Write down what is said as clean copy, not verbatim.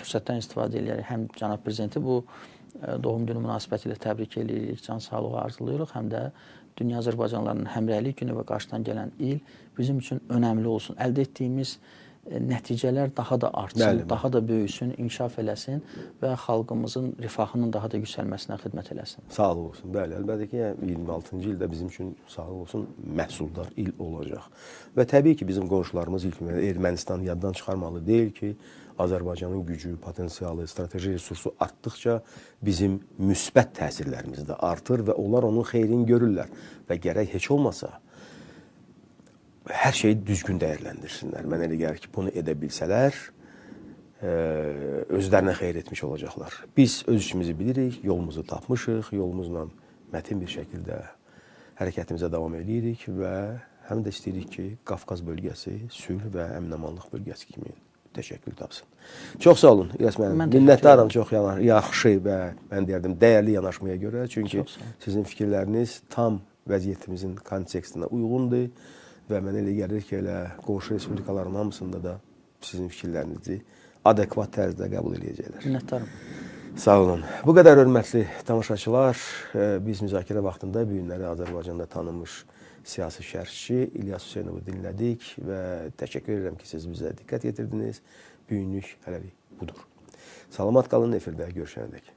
fürsətdən istifadə edərək həm cənab prezidenti bu doğum günü münasibətilə təbrik edirik, can sağlığı arzulayırıq, həm də dünya Azərbaycanlılarının həmrəylik günü və qarşıdan gələn il bizim üçün önəmli olsun. Əldə etdiyimiz nəticələr daha da artsın, daha da böyüsün, inkişaf eləsin və xalqımızın rifahının daha da yüksəlməsinə xidmət eləsin. Sağlıq olsun. Bəli, əlbəttə ki, 26-cı ildə bizim üçün sağlıq olsun, məhsuldar il olacaq. Və təbii ki, bizim qonşularımız ilk Ermənistan yaddan çıxarmalı deyil ki, Azərbaycanın gücü, potensialı, strateji resursu artdıqca bizim müsbət təsirlərimiz də artır və onlar onun xeyrini görürlər və gərək heç olmasa hər şeyi düzgün dəyərləndirsinlər. Mən elə gəlir ki, bunu edə bilsələr, özlərinə xeyir etmiş olacaqlar. Biz öz işimizi bilirik, yolumuzu tapmışıq, yolumuzla mətin bir şəkildə hərəkətimizə davam edirik və həm də istəyirik ki, Qafqaz bölgəsi sülh və əmin-amanlıq bölgəsi kimi təşəkkül tapsın. Çox sağ olun, İlyas müəllim. Minnətdaram çox yaxşı və mən deyərdim, dəyərli yanaşmaya görə. Çünki sizin fikirləriniz tam vəziyyətimizin kontekstinə uyğundur. Və mən elə gəlir ki, elə qonşu respublikaların hamısında da sizin fikirlərinizi adekvat tərzdə qəbul edəcəklər. Minnətdaram. Sağ olun. Bu qədər hörmətli tamaşaçılar, biz müzakirə vaxtında bu günləri Azərbaycanda tanınmış siyasi şərhçi İlyas Hüseynovu dinlədik və təşəkkür edirəm ki, siz bizə diqqət yetirdiniz. Bu günlük hələlik budur. Salamat qalın, efirdə görüşənədək.